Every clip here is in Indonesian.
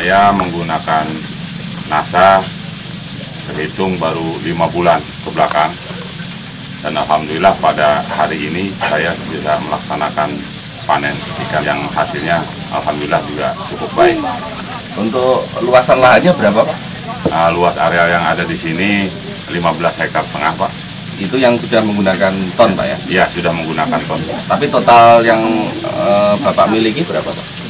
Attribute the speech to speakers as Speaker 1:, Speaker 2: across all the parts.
Speaker 1: Saya menggunakan NASA terhitung baru 5 bulan ke belakang, dan alhamdulillah pada hari ini saya sudah melaksanakan panen ikan yang hasilnya alhamdulillah juga cukup baik.
Speaker 2: Untuk luasan lahannya berapa, Pak?
Speaker 1: Luas areal yang ada di sini 15,5 hektar, Pak.
Speaker 2: Itu yang sudah menggunakan ton, Pak ya?
Speaker 1: Iya, sudah menggunakan ton.
Speaker 2: Tapi total yang Bapak miliki berapa, Pak?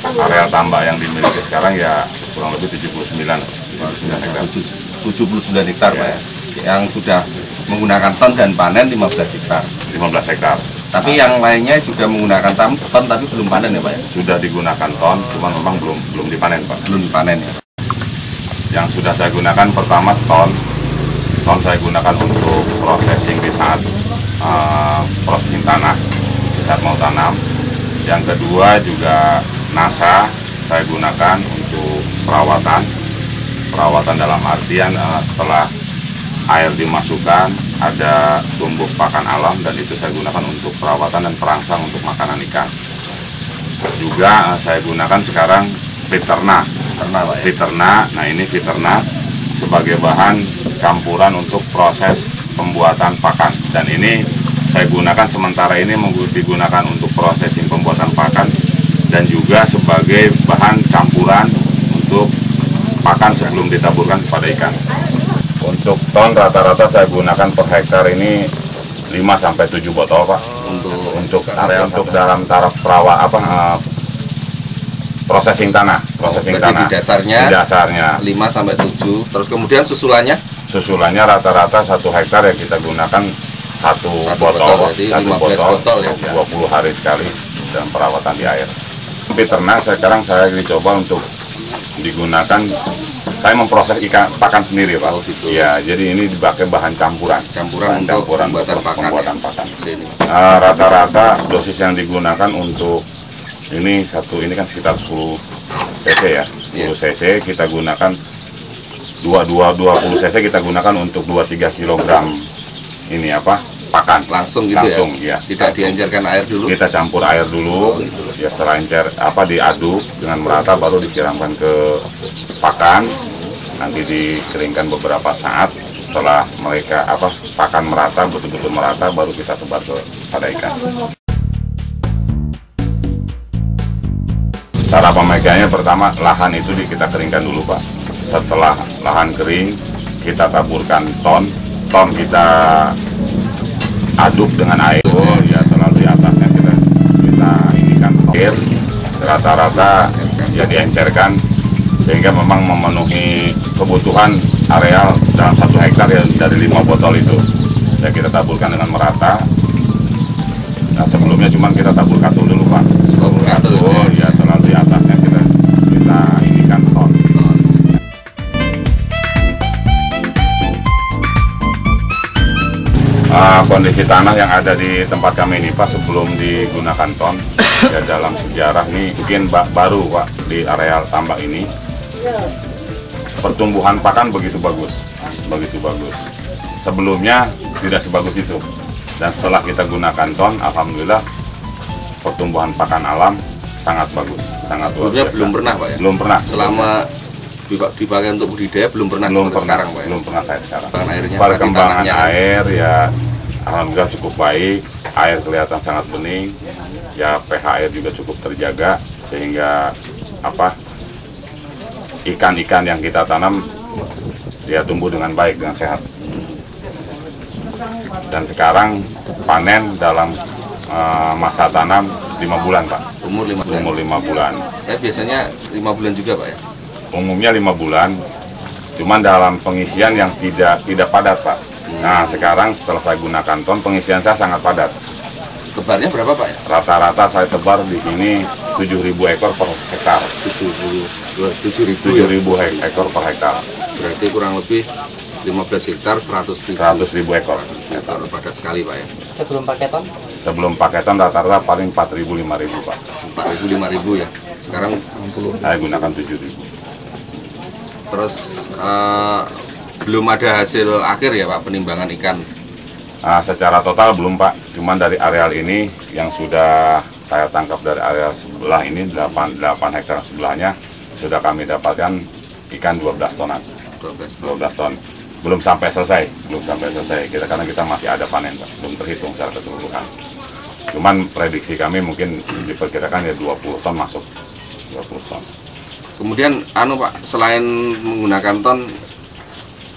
Speaker 1: Areal tambak yang dimiliki sekarang ya kurang lebih 79 hektar.
Speaker 2: 79 hektar, Pak ya? Yang sudah menggunakan ton dan panen 15 hektar.
Speaker 1: 15 hektar.
Speaker 2: Tapi yang lainnya juga menggunakan ton tapi belum panen ya, Pak ya?
Speaker 1: Sudah digunakan ton, cuma memang belum dipanen, Pak.
Speaker 2: Belum dipanen ya.
Speaker 1: Yang sudah saya gunakan pertama ton saya gunakan untuk processing di saat processing tanah, di saat mau tanam. Yang kedua juga NASA saya gunakan untuk perawatan dalam artian setelah air dimasukkan ada tumbuh pakan alam, dan itu saya gunakan untuk perawatan dan perangsang untuk makanan ikan. Juga saya gunakan sekarang Viterna. Nah ini Viterna sebagai bahan campuran untuk proses pembuatan pakan, dan ini saya gunakan sementara ini digunakan untuk prosesing pembuatan pakan dan juga sebagai bahan campuran untuk pakan sebelum ditaburkan kepada ikan. Untuk ton rata-rata saya gunakan per hektar ini 5-7 botol, Pak. Untuk area untuk dalam taraf processing tanah.
Speaker 2: Di dasarnya 5-7. Terus kemudian susulannya?
Speaker 1: Susulannya rata-rata 1 hektar yang kita gunakan 1 botol, 1 botol ya, 20 hari sekali dalam perawatan di air. Viterna sekarang saya dicoba untuk digunakan, saya memproses ikan pakan sendiri, Pak.
Speaker 2: Gitu.
Speaker 1: Ya, jadi ini dipakai bahan campuran untuk pembuatan pakan. Rata-rata dosis yang digunakan untuk ini kan sekitar 10 cc ya, 10 cc kita gunakan 20 cc kita gunakan untuk 2-3 kilogram ini pakan
Speaker 2: langsung gitu ya? Tidak diencerkan air dulu?
Speaker 1: Kita campur air dulu, ya setelah diaduk dengan merata baru disiramkan ke pakan, nanti dikeringkan beberapa saat. Setelah pakan merata, betul-betul merata, baru kita tebar pada ikan. Cara pemegangnya pertama, lahan itu kita keringkan dulu, Pak. Setelah lahan kering, kita taburkan ton kita aduk dengan air, ya terlalu di atasnya kita inikan air, rata-rata ya diencerkan sehingga memang memenuhi kebutuhan areal dalam 1 hektar ya dari 5 botol itu. Ya kita taburkan dengan merata. Nah sebelumnya cuma kita tabur katul dulu, Pak. Ya terlalu di atasnya kita inikan ton. Kondisi tanah yang ada di tempat kami ini, Pak, sebelum digunakan ton ya dalam sejarah ini mungkin baru, Pak, di areal tambak ini pertumbuhan pakan begitu bagus. Sebelumnya tidak sebagus itu, dan setelah kita gunakan ton, alhamdulillah pertumbuhan pakan alam sangat bagus, sangat luar biasa.
Speaker 2: Belum pernah, Pak ya?
Speaker 1: Belum pernah.
Speaker 2: Selama dipakai untuk budidaya belum pernah sekarang, Pak ya?
Speaker 1: Belum pernah saya sekarang.
Speaker 2: Perkembangan
Speaker 1: air ya alhamdulillah cukup baik, air kelihatan sangat bening, ya pH air juga cukup terjaga, sehingga ikan-ikan yang kita tanam dia tumbuh dengan baik, dengan sehat. Dan sekarang panen dalam masa tanam 5 bulan, Pak.
Speaker 2: Umur 5
Speaker 1: bulan.
Speaker 2: Biasanya 5 bulan juga, Pak ya?
Speaker 1: Umumnya 5 bulan, cuman dalam pengisian yang tidak padat, Pak. Nah sekarang setelah saya gunakan ton, pengisian saya sangat padat.
Speaker 2: Tebarnya berapa, Pak ya?
Speaker 1: Rata-rata saya tebar di sini 7.000 ekor per hektar. 7.000 ekor per hektar.
Speaker 2: Berarti kurang lebih 15 hektar 100.000
Speaker 1: ekor.
Speaker 2: Padat sekali, Pak ya.
Speaker 3: Sebelum
Speaker 1: pakai ton rata-rata paling 4.000-5.000, Pak.
Speaker 2: 4.000-5.000 ya. Sekarang
Speaker 1: saya gunakan 7.000.
Speaker 2: Terus belum ada hasil akhir ya, Pak, penimbangan ikan?
Speaker 1: Secara total belum, Pak. Cuman dari areal ini yang sudah saya tangkap dari areal sebelah ini 8 hektar sebelahnya sudah kami dapatkan ikan 12 tonan.
Speaker 2: 12
Speaker 1: 12 ton. Belum sampai selesai. Karena kita masih ada panen, Pak. Belum terhitung secara keseluruhan. Cuman prediksi kami mungkin diperkirakan ya 20 ton masuk. 20 ton.
Speaker 2: Kemudian Pak, selain menggunakan ton,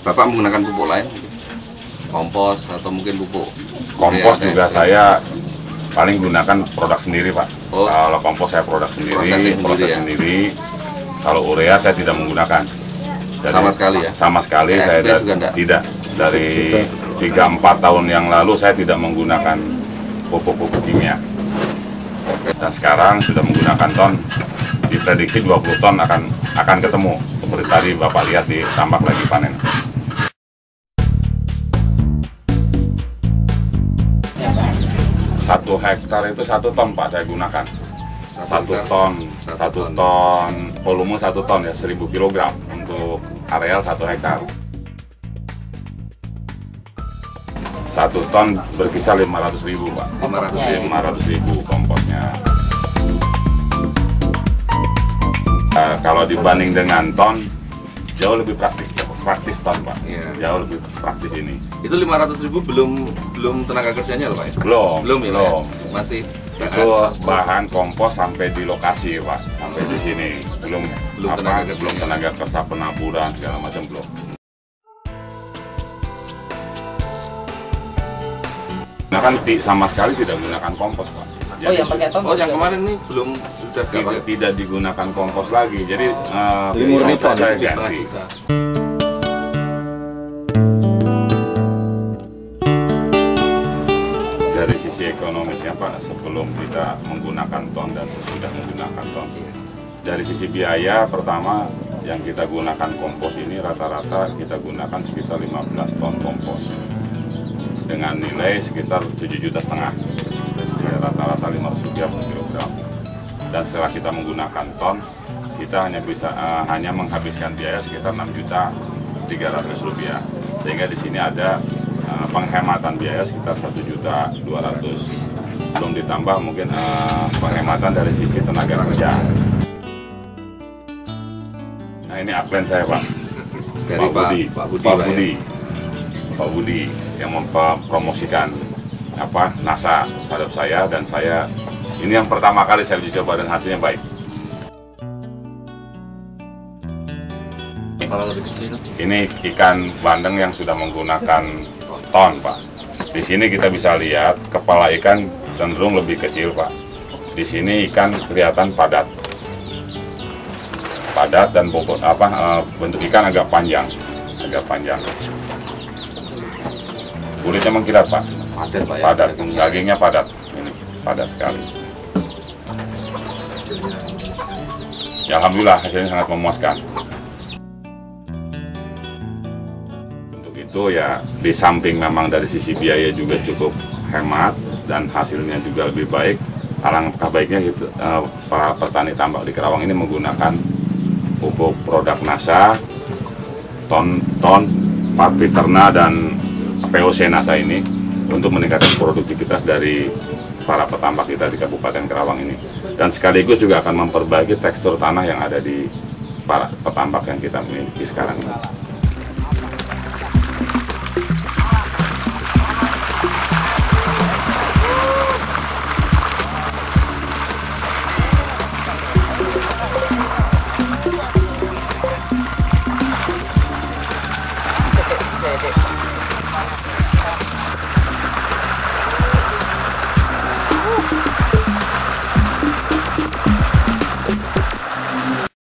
Speaker 2: Bapak menggunakan pupuk lain? Kompos atau mungkin pupuk?
Speaker 1: Kompos
Speaker 2: Oke,
Speaker 1: juga saya paling gunakan produk sendiri, Pak.
Speaker 2: Oh.
Speaker 1: Kalau kompos saya produk sendiri, proses
Speaker 2: ya?
Speaker 1: sendiri. Kalau urea saya tidak menggunakan. Jadi,
Speaker 2: Sama sekali ya?
Speaker 1: Sama sekali
Speaker 2: KSP
Speaker 1: saya
Speaker 2: juga enggak?
Speaker 1: tidak. Dari 3-4 tahun yang lalu saya tidak menggunakan pupuk-pupuk kimia. Dan sekarang sudah menggunakan ton, diprediksi 20 ton akan ketemu. Seperti tadi Bapak lihat di tambak lagi panen. Satu hektar itu 1 ton, Pak, saya gunakan. 1 ton, volume 1 ton ya, 1000 kg untuk areal 1 hektar. 1 ton berkisar 500.000, Pak. 500.000 komposnya. Kalau dibanding dengan ton, jauh lebih praktis ton, Pak.
Speaker 2: Iya.
Speaker 1: Jauh lebih praktis ini.
Speaker 2: Itu 500.000 belum tenaga kerjanya loh, Pak ya?
Speaker 1: Belum.
Speaker 2: Ya? Masih
Speaker 1: Itu bahan kompos sampai di lokasi, Pak. Sampai di sini. Belum tenaga kerja penaburan segala macam belum. Nah kan sama sekali tidak menggunakan kompos, Pak.
Speaker 3: Oh, yang pakai ton?
Speaker 2: yang kemarin ini belum sudah
Speaker 1: tidak digunakan kompos lagi. Jadi
Speaker 2: murni
Speaker 1: kompos saya
Speaker 2: juta.
Speaker 1: ganti. Dari sisi ekonomisnya, Pak, sebelum kita menggunakan ton dan sesudah menggunakan ton. Dari sisi biaya, pertama yang kita gunakan kompos ini rata-rata kita gunakan sekitar 15 ton kompos dengan nilai sekitar 7,5 juta. Rata-rata Rp500 per kilogram. Dan setelah kita menggunakan ton, kita hanya menghabiskan biaya sekitar Rp6.300.000. Sehingga di sini ada penghematan biaya sekitar 1.200.000. Belum ditambah mungkin penghematan dari sisi tenaga kerja. Nah ini upline saya, Pak.
Speaker 2: Dari
Speaker 1: Pak Budi yang mempromosikan NASA terhadap saya, dan saya ini yang pertama kali saya uji coba dan hasilnya baik. Ini ikan bandeng yang sudah menggunakan ton, Pak. Di sini kita bisa lihat kepala ikan cenderung lebih kecil, Pak. Di sini ikan kelihatan padat dan bobot bentuk ikan agak panjang. Kulitnya mengkilat, Pak. Padat. Dagingnya padat. Ini padat sekali. Ya, alhamdulillah hasilnya sangat memuaskan. Untuk itu ya, di samping memang dari sisi biaya juga cukup hemat dan hasilnya juga lebih baik. Alangkah baiknya gitu, para petani tambak di Karawang ini menggunakan pupuk produk NASA, ton, Paviterna dan POC NASA ini untuk meningkatkan produktivitas dari para petambak kita di Kabupaten Karawang ini, dan sekaligus juga akan memperbaiki tekstur tanah yang ada di para petambak yang kita miliki sekarang ini.